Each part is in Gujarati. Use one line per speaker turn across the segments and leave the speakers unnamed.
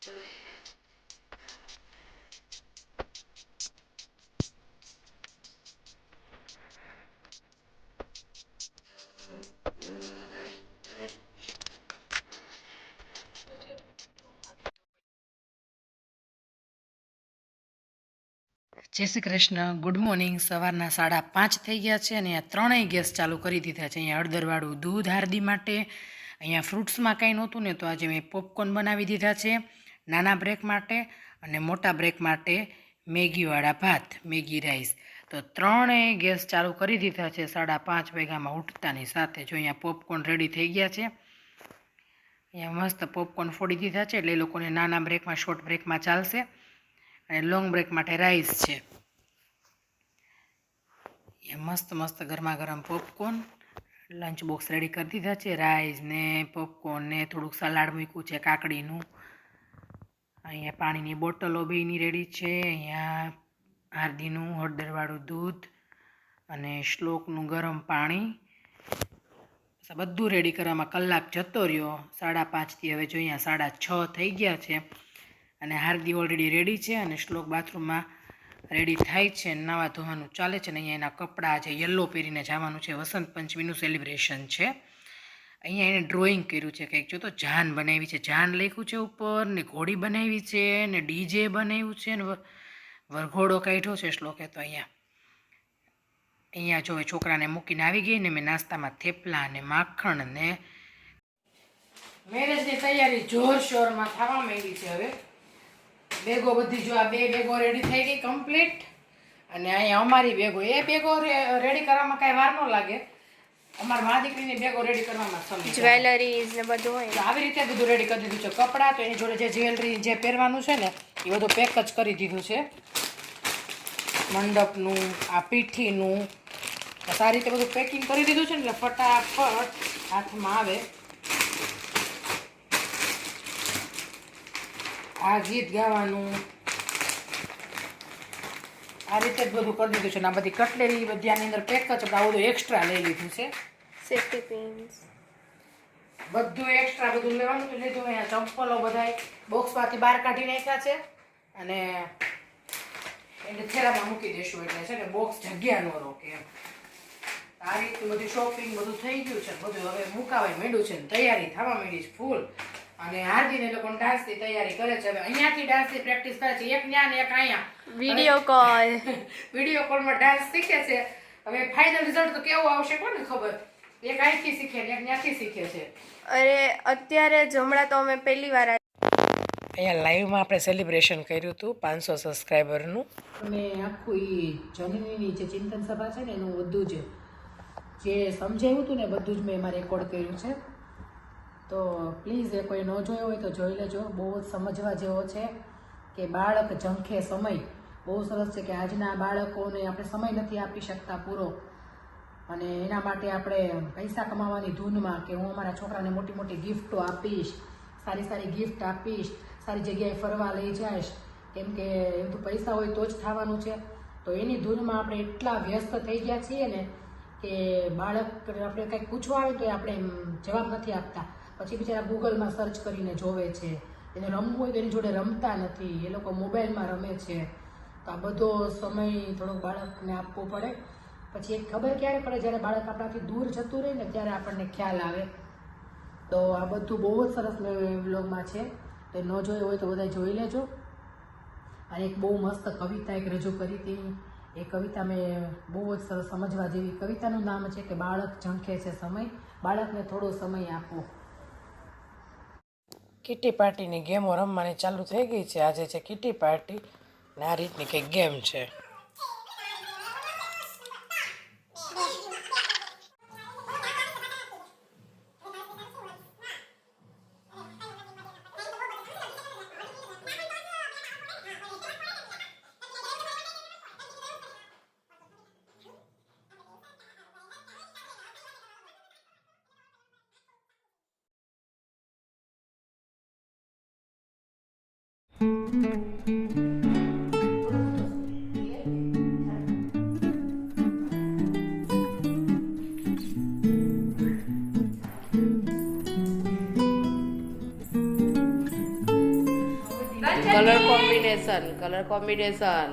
જય શ્રી કૃષ્ણ. Good morning. સવારના 5:30 થઈ ગયા છે અને અહીંયા ત્રણેય ગેસ ચાલુ કરી દીધા છે. અહીંયા હળદરવાળું દૂધ હાર્દી માટે, અહીંયા ફ્રૂટ્સમાં કાંઈ નહોતું ને તો આજે મેં પોપકોર્ન બનાવી દીધા છે નાના બ્રેક માટે, અને મોટા બ્રેક માટે મેગીવાળા ભાત, મેગી રાઈસ. તો ત્રણેય ગેસ ચાલુ કરી દીધા છે 5:30 વાગ્યામાં ઉઠતાની સાથે. જો અહીંયા પોપકોર્ન રેડી થઈ ગયા છે. અહીંયા મસ્ત પોપકોર્ન ફોડી દીધા છે એટલે એ લોકોને નાના બ્રેકમાં, શોર્ટ બ્રેકમાં ચાલશે. અને લોંગ બ્રેક માટે રાઈસ છે. એ મસ્ત મસ્ત ગરમા ગરમ પોપકોર્ન લંચ બોક્સ રેડી કરી દીધા છે. રાઈસ ને પોપકોર્ન ને થોડુંક સલાડ મૂક્યું છે કાકડીનું. અહીંયા પાણીની બોટલો બેયની રેડી છે. અહીંયા હાર્દીનું હળદરવાળું દૂધ અને શ્લોકનું ગરમ પાણી, બધું રેડી કરવામાં કલાક જતો રહ્યો 5:30થી. હવે જો અહીંયા 6:30 થઈ ગયા છે અને હાર્દી ઓલરેડી રેડી છે અને શ્લોક બાથરૂમમાં રેડી થાય છે. નાવા ધોવાનું ચાલે છે. ને અહીંયા એના કપડાં આજે યલો પહેરીને જવાનું છે. વસંત પંચમીનું સેલિબ્રેશન છે. અહીંયા એને ડ્રોઈંગ કર્યું છે કંઈક. જો તો જાન બનાવી છે, જાન લખ્યું છે ઉપર, ને ઘોડી બનાવી છે, ને ડીજે બનાવ્યું છે, ને વરઘોડો કાઢ્યો છે શ્લોકે. તો અહીંયા જો છોકરાને મૂકીને આવી ગઈ ને મેં નાસ્તામાં થેપલા અને માખણ ને મેરેજની તૈયારી જોરશોરમાં થવા માંડી છે. હવે બેગો બધી જો આ 2 બેગો રેડી થઈ ગઈ કમ્પ્લીટ. અને અહીંયા અમારી બેગો, એ બેગો રેડી કરવામાં કાંઈ વાર ન લાગે. અમારા મા દીકરીની બેગો રેડી કરવામાં સમય,
જ્વેલરીઝ ને બધું હોય
આવી રીતે બધું રેડી કરી દીધું છે. કપડાં તો એની જોડે જે જ્વેલરી જે પહેરવાનું છે ને એ બધું પેક જ કરી દીધું છે. મંડપનું, આ પીઠીનું સારી રીતે બધું પેકિંગ કરી દીધું છે ને એટલે ફટાફટ હાથમાં આવે. આ ગીત ગાવાનું આ રીતે જ બધું કરી દીધું છે. ને આ બધી કટલેરી બધી આની અંદર પેક જ, આ બધું એક્સ્ટ્રા લઈ લીધું છે.
સેફ્ટી પિન્સ
બધું એક્સ્ટ્રા બધું લેવાનું લીધું. અહીંયા ચંપલો બધા બોક્સમાંથી બહાર કાઢી નાખ્યા છે અને એને થેલામાં મૂકી દઈશું એટલે છે ને બોક્સ જગ્યા ન રોકે એમ. આ રીતનું બધું શોપિંગ બધું થઈ ગયું છે. બધું હવે મુકાવાય માંડ્યું છે ને તૈયારી થવા માંડી છે ફૂલ. અને હાર્દીને લોકો ડાન્સની તૈયારી કરે છે. હવે અહીંયાથી ડાન્સની પ્રેક્ટિસ કરે છે, એક ત્યાં ને એક અહીંયા વિડીયો કોલમાં ડાન્સ શીખે છે. હવે ફાઇનલ રિઝલ્ટ તો કેવું આવશે કોને ખબર. એક અહીંથી શીખે ને એક ત્યાંથી શીખે છે.
અરે અત્યારે જ હમણાં તો અમે પહેલી વાર
અહીંયા લાઈવમાં આપણે સેલિબ્રેશન કર્યું હતું 500 સબસ્ક્રાઈબરનું. અને આખું એ જનનીની જે ચિંતન સભા છે ને એનું બધું જે સમજાવ્યું હતું ને બધું જ મેં એમાં રેકોર્ડ કર્યું છે. તો પ્લીઝ એ કોઈ ન જોયો હોય તો જોઈ લેજો. બહુ જ સમજવા જેવો છે કે બાળક ઝંખે સમય. બહુ સરસ છે કે આજના બાળકોને આપણે સમય નથી આપી શકતા પૂરો, અને એના માટે આપણે પૈસા કમાવાની ધૂનમાં કે હું અમારા છોકરાને મોટી મોટી ગિફ્ટો આપીશ, સારી સારી ગિફ્ટ આપીશ, સારી જગ્યાએ ફરવા લઈ જઈશ, કેમ કે એ બધું પૈસા હોય તો જ થવાનું છે. તો એની ધૂનમાં આપણે એટલા વ્યસ્ત થઈ ગયા છીએ ને કે બાળક આપણે કંઈક પૂછવા આવે તો આપણે જવાબ નથી આપતા. પછી બિચારા ગૂગલમાં સર્ચ કરીને જોવે છે. એને રમવું હોય તો એની જોડે રમતા નથી, એ લોકો મોબાઈલમાં રમે છે. તો આ બધો સમય થોડોક બાળકને આપવો પડે. પછી એક ખબર ક્યારે પડે, જ્યારે બાળક આપણાથી દૂર જતું રહે ને ત્યારે આપણને ખ્યાલ આવે. તો આ બધું બહુ જ સરસ વ્લોગમાં છે. તો ન જોયું હોય તો બધા જોઈ લેજો. અને એક બહુ મસ્ત કવિતા એક રજૂ કરી હતી. એ કવિતા મેં બહુ જ સરસ સમજવા જેવી. કવિતાનું નામ છે કે બાળક ઝંખે છે સમય, બાળકને થોડો સમય આપો. કિટી પાર્ટીની ગેમો રમવાની ચાલુ થઈ ગઈ છે. આજે છે કિટી પાર્ટી ને આ રીતની કંઈક ગેમ છે.
કલર કોમ્બિનેશન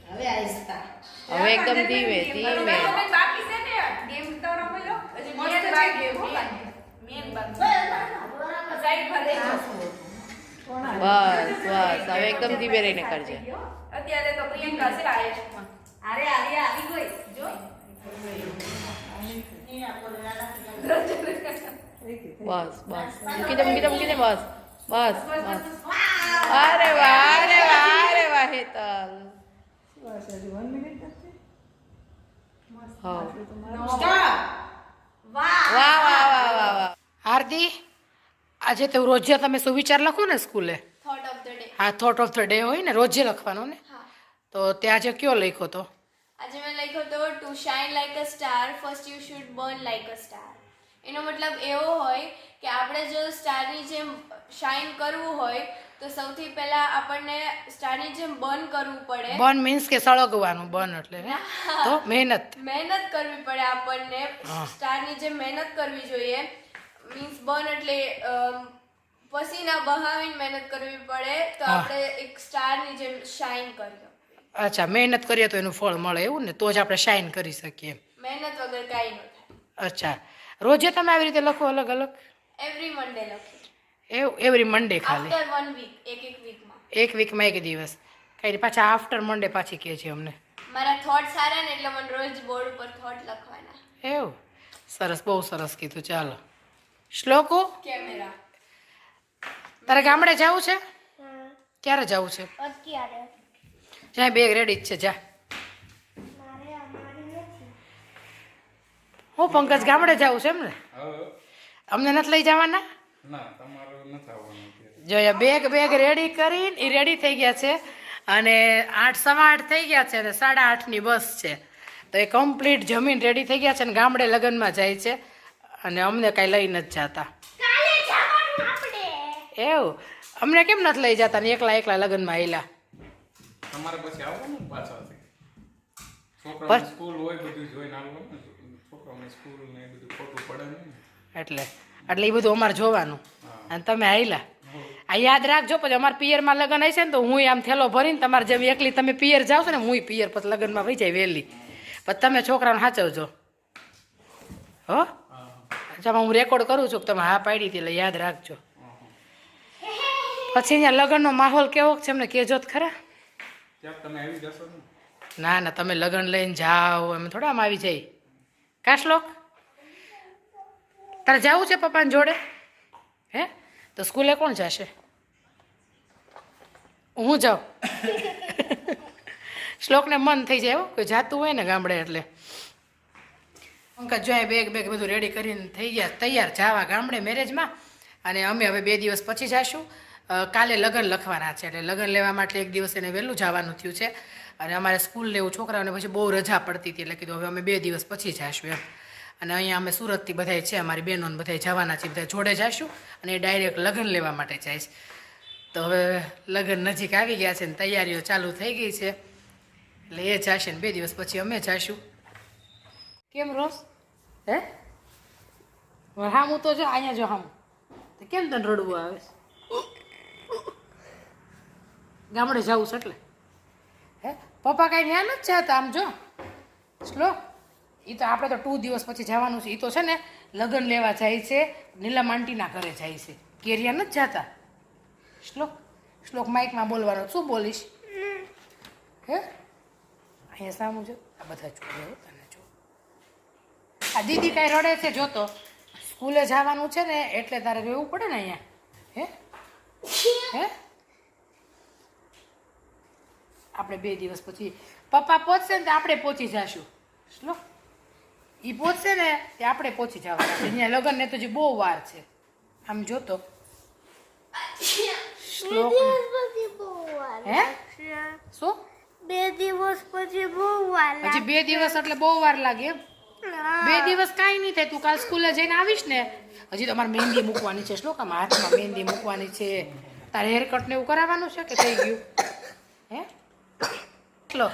હવે આહિસ્તા
હવે એકદમ ધીમે ધીમે
બાકી છે ને ગેમ તો રમી લો હજી મેન બાકી સાઈડ પર રહેજો
બસ હવે એકદમ ધીમે રહીને કરજે
અત્યારે તો પ્રિયંકા છે આયુષમાં અરે આવી ગઈ જો
બસ મૂકી દે બસ અરે વાહ હેતલ હા વાહ
આરતી આજે તો રોજે તમે સુવિચાર લખો ને સ્કૂલે
થોટ ઓફ ધ ડે
હા થોટ ઓફ ધ ડે હોય ને રોજે લખવાનો ને
હા
તો ત્યાં આજે કયો લખ્યો તો
આજે મેં લખ્યો તો to shine like a star first you should burn like a star એનો મતલબ એવો હોય કે આપણે જો સ્ટારની જેમ શાઇન કરવું હોય તો સૌથી પહેલા આપણને સ્ટારની જેમ બર્ન કરવું પડે
બન મીન્સ કે સળગવાનું બન એટલે ને તો મહેનત
મહેનત કરવી પડે આપણને
હા.
સ્ટારની જેમ મહેનત કરવી જોઈએ મીન્સ બર્ન એટલે પસીના બહાવીને મહેનત કરવી પડે તો
હા.
આપણે એક સ્ટારની જેમ શાઇન કરીએ
અચ્છા મહેનત કરીએ તો એનું ફળ મળે એવું ને તો જ આપણે શાઇન કરી શકીએ
મહેનત વગર કાંઈ ન થાય
અચ્છા રોજે તમે આવી રીતે લખો અલગ અલગ
એવરી મંડે લખી
એવું એવરી મંડે ખાલી
આફ્ટર 1 વીક એક વીકમાં
એક વીકમાં એક દિવસ કઈ પાછા આફ્ટર મંડે પાછી કહે છે અમને
મારા થોટ સારા ને એટલે મને રોજ બોર્ડ ઉપર થોટ લખવાના
એવું સરસ બહુ સરસ કીધું ચાલો શ્લોકો
કેમેરા
તારે ગામડે જવું છે ક્યારે જવું છે
અત્યારે
જ્યાં બેગ રેડી જ છે જા હું પંકજ ગામડે જવું છે એમ ને અમને નથી લઈ જવાના જો બેગ રેડી કરીને એ રેડી થઈ ગયા છે અને 8:15 થઈ ગયા છે અને 8:30ની બસ છે તો એ કમ્પ્લીટ જમીન રેડી થઈ ગયા છે અને ગામડે લગ્નમાં જાય છે અને અમને કાંઈ લઈ નથી જતા એવું અમને કેમ નથી લઈ જતા ને એકલા લગ્નમાં આવેલા
તમારે પછી આવવાનું પાછળથી છોકરાઓની સ્કૂલ હોય બધું જોઈને આવવાનું ને છોકરાઓની સ્કૂલ ને એ બધું ખોટું પડે નહીં ને.
એટલે એ બધું અમારે જોવાનું અને તમે આવેલા આ યાદ રાખજો પછી અમારા પિયરમાં લગ્ન હશે ને તો હું આમ થેલો ભરીને તમારે જેમ એકલી તમે પિયર જાઓ છો ને હું પિયર પછી લગ્નમાં વહી જાય વહેલી પછી તમે છોકરાને સાચવજો હો અચ્છા હું રેકોર્ડ કરું છું કે તમે હા પાડી હતી એટલે યાદ રાખજો પછી અહીંયા લગ્નનો માહોલ કેવો છે એમને કહેજો જ ખરા
ત્યાં તમે આવી જશો ને
ના તમે લગ્ન લઈને જાઓ એમ થોડા આમ આવી જાય કા શ્લોક તારે જવું છે પપ્પાને જોડે હે તો સ્કૂલે કોણ જશે હું જાઉં શ્લોકને મન થઈ જાય હો કોઈ જાતું હોય ને ગામડે એટલે પંકજ જો બેગ બધું રેડી કરીને થઈ ગયા તૈયાર જવા ગામડે મેરેજમાં અને અમે હવે 2 દિવસ પછી જઈશું કાલે લગ્ન લખવાના છે એટલે લગ્ન લેવા માટે 1 દિવસ એને વહેલું જવાનું થયું છે અને અમારે સ્કૂલ લેવું છોકરાઓને પછી બહુ રજા પડતી હતી એટલે કીધું હવે અમે 2 દિવસ પછી જઈશું એમ અને અહીંયા અમે સુરતથી બધાય છે અમારી બહેનોને બધાય જવાના છે બધા જોડે જઈશું અને એ ડાયરેક્ટ લગ્ન લેવા માટે જઈશ તો હવે લગ્ન નજીક આવી ગયા છે ને તૈયારીઓ ચાલુ થઈ ગઈ છે એટલે એ જશે ને 2 દિવસ પછી અમે જઈશું કેમ રોસ હે હામું તો જો અહીંયા જો હામું તો કેમ તને રડવું આવે છે ગામડે જવું છે એટલે હે પપ્પા કાંઈ ન્યા નથી જતા આમ જો શ્લોક એ તો આપણે તો 2 દિવસ પછી જવાનું છે એ તો છે ને લગ્ન લેવા જાય છે નીલમ આંટીના ઘરે જાય છે કેરિયા નથી જતા શ્લોક માઇકમાં બોલવાનો શું બોલીશ હે અહીંયા સામું જો આ બધા જોડે તને જો આ દીદી કાંઈ રડે છે જોતો સ્કૂલે જવાનું છે ને એટલે તારે રહેવું પડે ને અહીંયા હે હે આપણે 2 દિવસ પછી પપ્પા પહોંચશે ને તો આપણે પહોંચી જઈશું શ્લોક એ પહોંચશે ને તે આપણે પહોંચી જવાના છે અહીંયા લગ્ન ને તો હજી બહુ વાર છે આમ જોતો શ્લોક હે શું
2 દિવસ પછી બહુ વાર
હજી 2 દિવસ એટલે બહુ વાર લાગે એમ 2 દિવસ કાંઈ નહીં થાય તું કાલ સ્કૂલે જઈને આવીશ ને હજી તો અમારે મહેંદી મૂકવાની છે શ્લોક આમાં હાથમાં મહેંદી મૂકવાની છે તારે હેરકટ ને એવું કરાવવાનું છે કે થઈ ગયું હે ચલો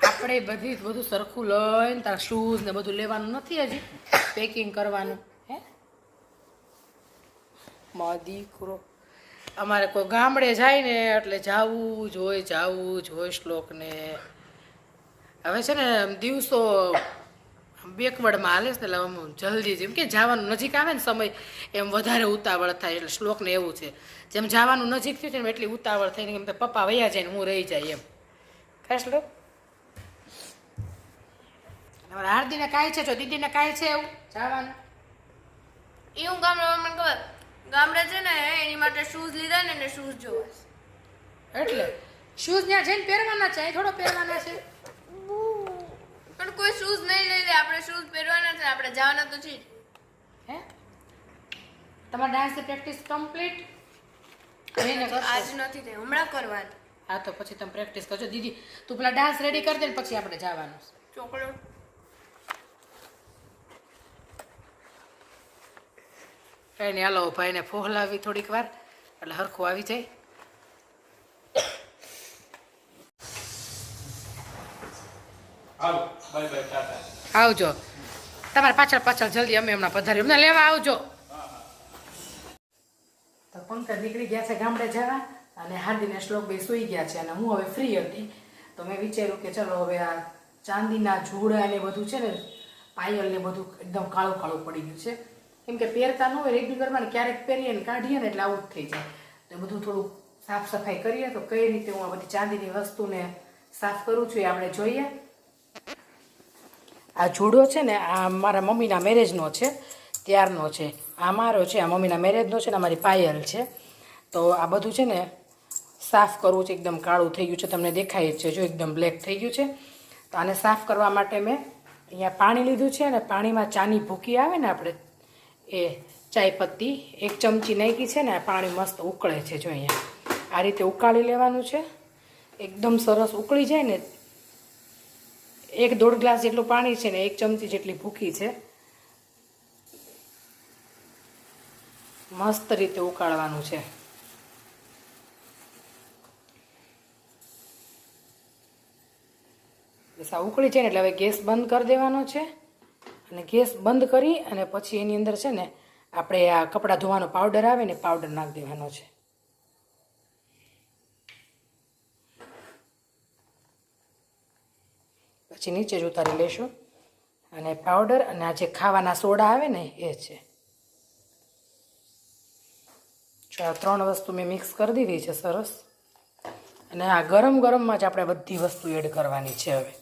આપણે બધું સરખું લઈને તારા શૂઝ ને બધું લેવાનું નથી હજી પેકિંગ કરવાનું હે મા દીકરો અમારે કોઈ ગામડે જાય ને એટલે જાવું જ હોય શ્લોકને. હવે છે ને દિવસો બેકવર્ડમાં હાલે છે ને એટલે આમ જલ્દી જેમ કે જવાનું નજીક આવે ને સમય એમ વધારે ઉતાવળ થાય. એટલે શ્લોકને એવું છે જેમ જવાનું નજીક થયું છે ને એટલી ઉતાવળ થઈને એમ તો પપ્પા વયા જાય ને હું રહી જાય એમ. ખાસ શ્લોક અમારા હાર્દીને કાંઈ છે જો દીદીને કાંઈ છે એવું જવાનું
એ હું ગામડામાં મને ખબર ગામડે છે ને એની માટે શૂઝ લીધા ને એને શૂઝ જોવા છે.
એટલે શૂઝ ત્યાં જઈને પહેરવાના છે અહીં થોડો પહેરવાના છે.
પણ કોઈ શૂઝ નહીં લઈ લે, આપણે શૂઝ પહેરવાના છે, આપણે જવાના તો છે.
હે તમારા ડાન્સની પ્રેક્ટિસ કમ્પ્લીટ
આજ નથી થઈ, હમણાં કરવાની.
હા તો પછી તમે પ્રેક્ટિસ કરજો. દીદી તું પેલા ડાન્સ રેડી કરી દે ને પછી આપણે જવાનું છે.
ચોકલેટ
કઈ નહીં હાલો ભાઈને ફોહલાવી થોડીક વાર એટલે હરખું આવી જાય.
હાલો બાય બાય ટાટા.
આવજો તમારે પાછળ જલ્દી અમે હમણાં પધારી અમને લેવા આવજો. તો પંકજ નીકળી ગયા છે ગામડે જવા અને હાર્દીને શ્લોક બે સૂઈ ગયા છે અને હું હવે ફ્રી હતી તો મેં વિચાર્યું કે ચલો હવે આ ચાંદીના જોડા ને બધું છે ને પાયલ ને બધું એકદમ કાળું કાળું પડી ગયું છે. કેમ કે પહેરતા ન હોય રેગ્યુલરમાં ને ક્યારેક પહેરીએ ને કાઢીએ ને એટલે આવું જ થઈ જાય. તો બધું થોડું સાફ સફાઈ કરીએ તો કઈ રીતે હું આ બધી ચાંદીની વસ્તુને સાફ કરું છું એ આપણે જોઈએ. આ જોડો છે ને આ મારા મમ્મીના મેરેજનો છે ત્યારનો છે. આ મારો છે, આ મમ્મીના મેરેજનો છે ને અમારી પાયલ છે. તો આ બધું છે ને સાફ કરવું છે. એકદમ કાળું થઈ ગયું છે, તમને દેખાય જ છે જો એકદમ બ્લેક થઈ ગયું છે. તો આને સાફ કરવા માટે મેં અહીંયા પાણી લીધું છે અને પાણીમાં ચાની ભૂકી આવે ને આપણે એ ચાય પત્તી 1 ચમચી નાખી છે ને આ પાણી મસ્ત ઉકળે છે. જો અહીંયા આ રીતે ઉકાળી લેવાનું છે. એકદમ સરસ ઉકળી જાય ને 1-1.5 ગ્લાસ જેટલું પાણી છે ને 1 ચમચી જેટલી ભૂકી છે. મસ્ત રીતે ઉકાળવાનું છે. બસ આ ઉકળી જાય ને એટલે હવે ગેસ બંધ કરી દેવાનો છે અને ગેસ બંધ કરી અને પછી એની અંદર છે ને આપણે આ કપડાં ધોવાનો પાવડર આવે ને પાવડર નાખી દેવાનો છે. પછી નીચે જ ઉતારી લેશું અને પાવડર અને આ જે ખાવાના સોડા આવે ને એ છે. જો આ 3 વસ્તુ મેં મિક્સ કરી દીધી છે સરસ. અને આ ગરમમાં જ આપણે બધી વસ્તુ એડ કરવાની છે. હવે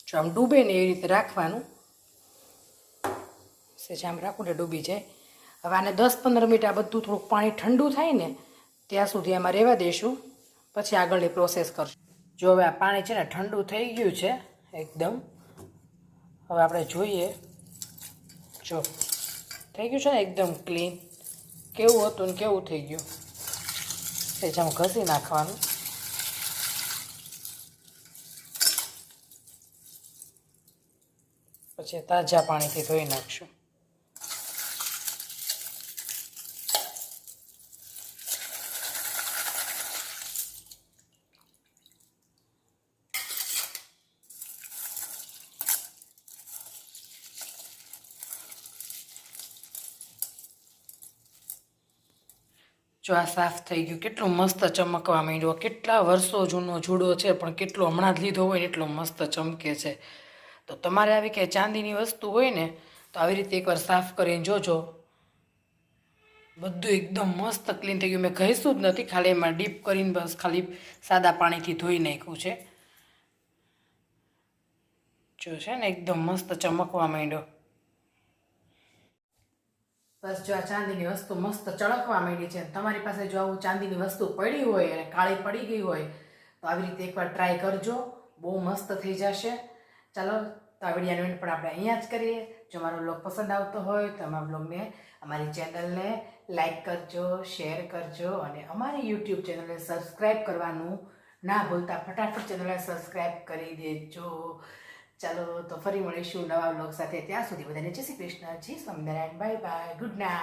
જો આમ ડૂબે ને એ રીતે રાખવાનું. સેજ આમ રાખું ને ડૂબી જાય. હવે આને 10-15 મિનિટ આ બધું થોડુંક પાણી ઠંડુ થાય ને ત્યાં સુધી આમાં રહેવા દઈશું. પછી આગળની પ્રોસેસ કરશું. જો હવે આ પાણી છે ને ઠંડુ થઈ ગયું છે એકદમ. હવે આપણે જોઈએ. જો થઈ ગયું છે ને એકદમ ક્લીન. કેવું હતું ને કેવું થઈ ગયું. સેજ આમ ઘસી નાખવાનું. પછી તાજા પાણીથી ધોઈ નાખશું. જો આ સાફ થઈ ગયું. કેટલું મસ્ત ચમકવા માંડ્યો. કેટલા વર્ષો જૂનો જુડો છે પણ કેટલો હમણાં જ લીધો હોય એટલો મસ્ત ચમકે છે. તો તમારે આવી કે ચાંદીની વસ્તુ હોય ને તો આવી રીતે એકવાર સાફ કરીને જોજો. બધું એકદમ મસ્ત ક્લીન થઈ ગયું. મેં ઘસ્યું જ નથી, ખાલી એમાં ડીપ કરીને બસ ખાલી સાદા પાણીથી ધોઈ નાખ્યું છે. જો છે ને એકદમ મસ્ત ચમકવા માંડ્યો. બસ જો આ ચાંદીની વસ્તુ મસ્ત ચળકવા માંડી છે. તમારી પાસે જો આવું ચાંદીની વસ્તુ પડી હોય અને કાળી પડી ગઈ હોય તો આવી રીતે એકવાર ટ્રાય કરજો. બહુ મસ્ત થઈ જશે. ચાલો તો આ વિડીયોનો એન્ડ પણ આપણે અહીંયા જ કરીએ. જો મારો બ્લોગ પસંદ આવતો હોય તો અમારા બ્લોગને અમારી ચેનલને લાઈક કરજો, શેર કરજો અને અમારી યુટ્યુબ ચેનલને સબસ્ક્રાઈબ કરવાનું ના ભૂલતા. ફટાફટ ચેનલને સબસ્ક્રાઈબ કરી દેજો. ચાલો તો ફરી મળીશું નવા વ્લોગ સાથે. ત્યાં સુધી બધાને જય શ્રી કૃષ્ણ, જય Swaminarayan, bye bye, good night.